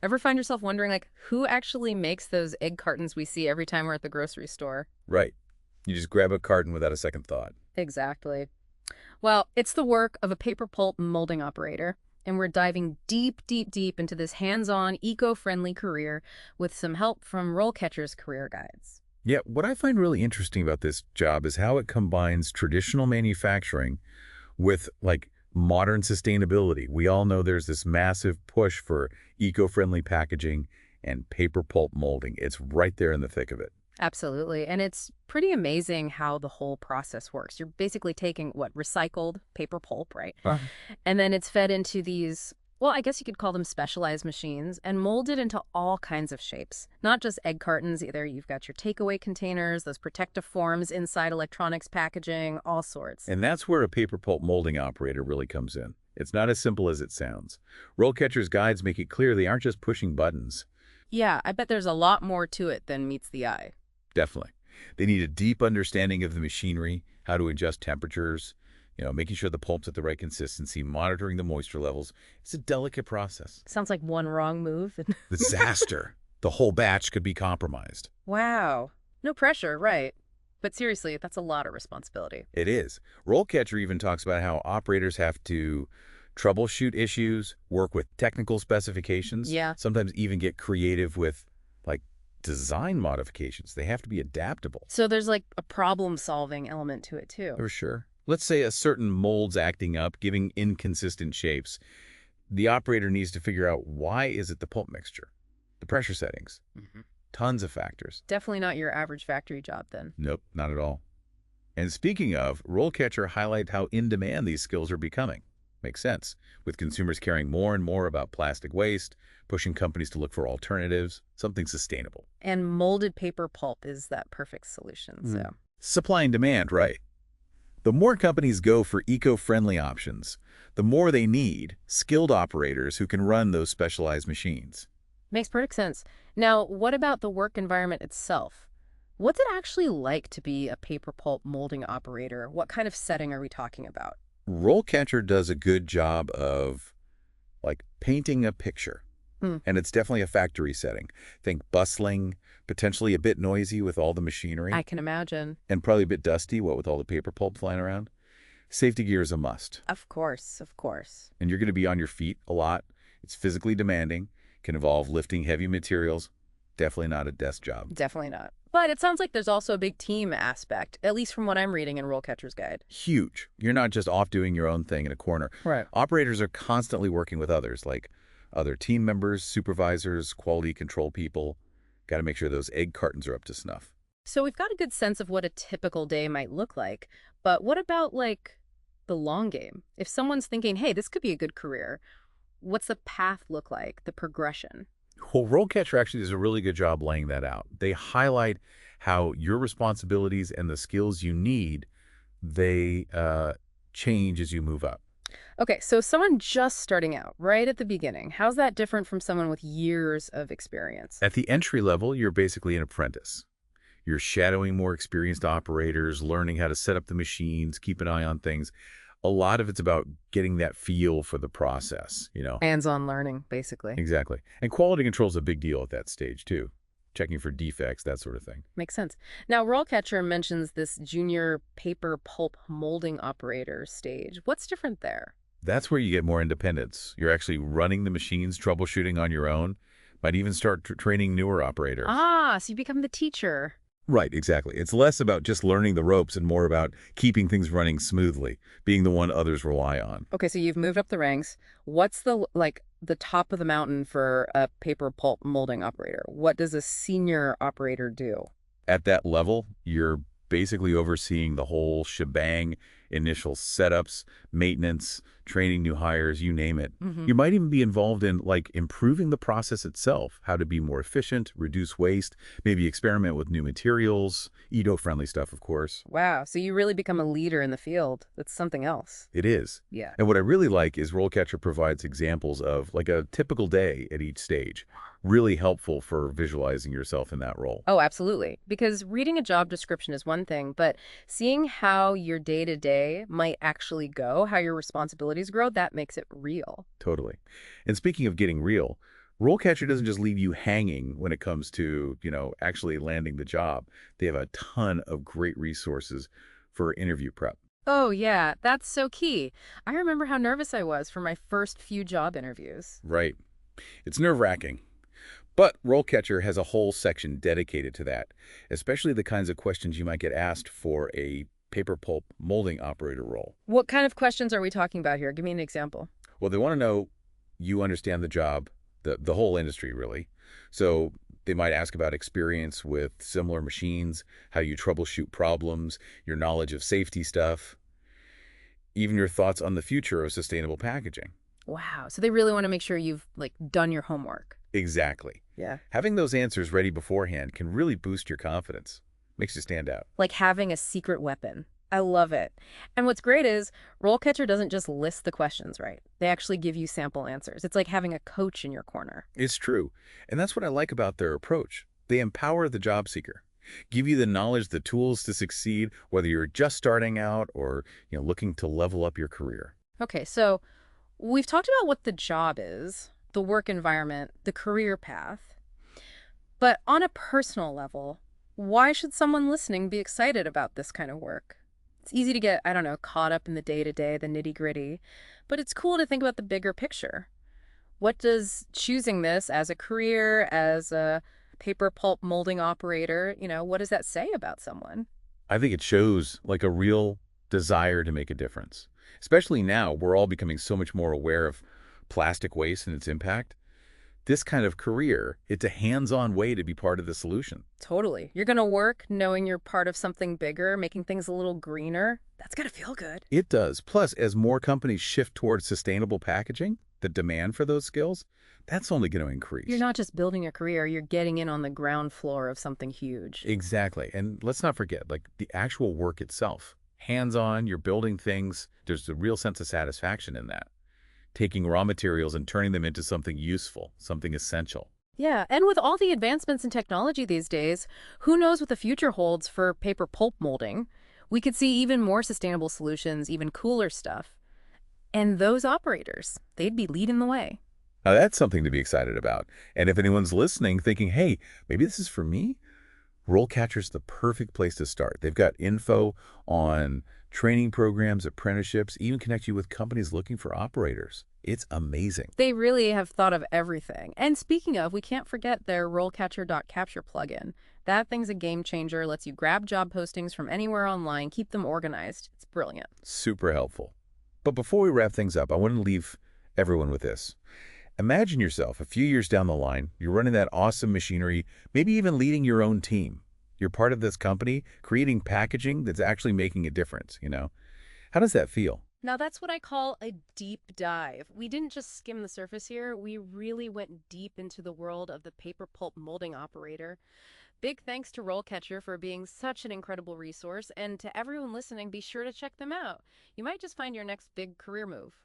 Ever find yourself wondering, like, who actually makes those egg cartons we see every time we're at the grocery store? Right. You just grab a carton without a second thought. Exactly. Well, it's the work of a paper pulp molding operator, and we're diving deep, deep, deep into this hands-on, eco-friendly career with some help from RoleCatcher's career guides. Yeah, what I find really interesting about this job is how it combines traditional manufacturing with modern sustainability. We all know there's this massive push for eco-friendly packaging and paper pulp molding. It's right there in the thick of it. Absolutely. And it's pretty amazing how the whole process works. You're basically taking what, recycled paper pulp, right? And then it's fed into these, well, I guess you could call them specialized machines and molded into all kinds of shapes. Not just egg cartons either. You've got your takeaway containers, those protective forms inside electronics packaging, all sorts. And that's where a paper pulp molding operator really comes in. It's not as simple as it sounds. Rollcatcher's guides make it clear they aren't just pushing buttons. Yeah, I bet there's a lot more to it than meets the eye. Definitely. They need a deep understanding of the machinery, how to adjust temperatures, making sure the pulp's at the right consistency, monitoring the moisture levels. It's a delicate process. Sounds like one wrong move. Disaster. The whole batch could be compromised. Wow. No pressure, right. But seriously, that's a lot of responsibility. It is. Rollcatcher even talks about how operators have to troubleshoot issues, work with technical specifications, Yeah. sometimes even get creative with, design modifications. They have to be adaptable. So there's like a problem-solving element to it too. For sure. Let's say a certain mold's acting up, giving inconsistent shapes. The operator needs to figure out why is it the pulp mixture, the pressure settings, tons of factors. Definitely not your average factory job then. Nope, not at all. And speaking of, Rollcatcher highlight how in demand these skills are becoming. Makes sense, with consumers caring more and more about plastic waste, pushing companies to look for alternatives, something sustainable. And molded paper pulp is that perfect solution, so. Supply and demand, right? The more companies go for eco-friendly options, the more they need skilled operators who can run those specialized machines. Makes perfect sense. Now, what about the work environment itself? What's it actually like to be a paper pulp molding operator? What kind of setting are we talking about? Rollcatcher does a good job of painting a picture. And it's definitely a factory setting. Think bustling, potentially a bit noisy with all the machinery. I can imagine. And probably a bit dusty, what with all the paper pulp flying around. Safety gear is a must. Of course, of course. And you're going to be on your feet a lot. It's physically demanding, can involve lifting heavy materials. Definitely not a desk job. Definitely not. But it sounds like there's also a big team aspect, at least from what I'm reading in Rollcatcher's Guide. Huge. You're not just off doing your own thing in a corner. Right. Operators are constantly working with others, like other team members, supervisors, quality control people. Got to make sure those egg cartons are up to snuff. So we've got a good sense of what a typical day might look like. But what about, the long game? If someone's thinking, hey, this could be a good career, what's the path look like, the progression? Well, Rollcatcher actually does a really good job laying that out. They highlight how your responsibilities and the skills you need, they change as you move up. Okay, so someone just starting out, right at the beginning, how's that different from someone with years of experience? At the entry level, you're basically an apprentice. You're shadowing more experienced operators, learning how to set up the machines, keep an eye on things. A lot of it's about getting that feel for the process. Hands-on learning, basically. Exactly. And quality control is a big deal at that stage, too. Checking for defects, that sort of thing. Makes sense. Now, Rollcatcher mentions this junior paper pulp molding operator stage. What's different there? That's where you get more independence. You're actually running the machines, troubleshooting on your own. Might even start training newer operators. Ah, so you become the teacher. Right, exactly. It's less about just learning the ropes and more about keeping things running smoothly, being the one others rely on. Okay, so you've moved up the ranks. What's the top of the mountain for a paper pulp molding operator? What does a senior operator do? At that level, you're basically overseeing the whole shebang, initial setups, maintenance, training new hires, you name it. You might even be involved in improving the process itself, how to be more efficient, reduce waste, maybe experiment with new materials, eco-friendly stuff, of course. Wow, so you really become a leader in the field. That's something else. It is. Yeah. And what I really like is Rollcatcher provides examples of a typical day at each stage. Really helpful for visualizing yourself in that role. Oh, absolutely. Because reading a job description is one thing, but seeing how your day-to-day might actually go, how your responsibilities grow, that makes it real. Totally. And speaking of getting real, RoleCatcher doesn't just leave you hanging when it comes to, actually landing the job. They have a ton of great resources for interview prep. Oh, yeah, that's so key. I remember how nervous I was for my first few job interviews. Right. It's nerve-wracking. But RoleCatcher has a whole section dedicated to that, especially the kinds of questions you might get asked for a paper pulp molding operator role. What kind of questions are we talking about here? Give me an example. Well, they want to know you understand the job, the whole industry, really. So they might ask about experience with similar machines, how you troubleshoot problems, your knowledge of safety stuff, even your thoughts on the future of sustainable packaging. Wow, so they really want to make sure you've, like, done your homework. Exactly. Yeah. Having those answers ready beforehand can really boost your confidence. Makes you stand out. Like having a secret weapon. I love it. And what's great is RoleCatcher doesn't just list the questions, right? They actually give you sample answers. It's like having a coach in your corner. It's true. And that's what I like about their approach. They empower the job seeker, give you the knowledge, the tools to succeed, whether you're just starting out or, looking to level up your career. Okay, so we've talked about what the job is, the work environment, the career path. But on a personal level, why should someone listening be excited about this kind of work? It's easy to get, I don't know, caught up in the day-to-day, the nitty-gritty, but it's cool to think about the bigger picture. What does choosing this as a career, as a paper pulp molding operator, what does that say about someone? I think it shows like a real desire to make a difference. Especially now, we're all becoming so much more aware of plastic waste and its impact. This kind of career, it's a hands-on way to be part of the solution. Totally. You're going to work knowing you're part of something bigger, making things a little greener. That's got to feel good. It does. Plus, as more companies shift towards sustainable packaging, the demand for those skills, that's only going to You're increase. not just building a career, you're getting in on the ground floor of something huge. Exactly. And let's not forget, like the actual work itself. Hands-on, you're building things. There's a real sense of satisfaction in that. Taking raw materials and turning them into something useful, something essential. Yeah, and with all the advancements in technology these days, who knows what the future holds for paper pulp molding? We could see even more sustainable solutions, even cooler stuff. And those operators, they'd be leading the way. Now, that's something to be excited about. And if anyone's listening thinking, hey, maybe this is for me, RoleCatcher's the perfect place to start. They've got info on training programs, apprenticeships, even connect you with companies looking for operators. It's amazing. They really have thought of everything. And speaking of, we can't forget their RoleCatcher.capture plugin. That thing's a game changer, lets you grab job postings from anywhere online, keep them organized. It's brilliant. Super helpful. But before we wrap things up, I want to leave everyone with this. Imagine yourself a few years down the line, you're running that awesome machinery, maybe even leading your own team. You're part of this company, creating packaging that's actually making a difference. How does that feel? Now that's what I call a deep dive. We didn't just skim the surface here, we really went deep into the world of the paper pulp molding operator. Big thanks to RoleCatcher for being such an incredible resource, and to everyone listening, be sure to check them out. You might just find your next big career move.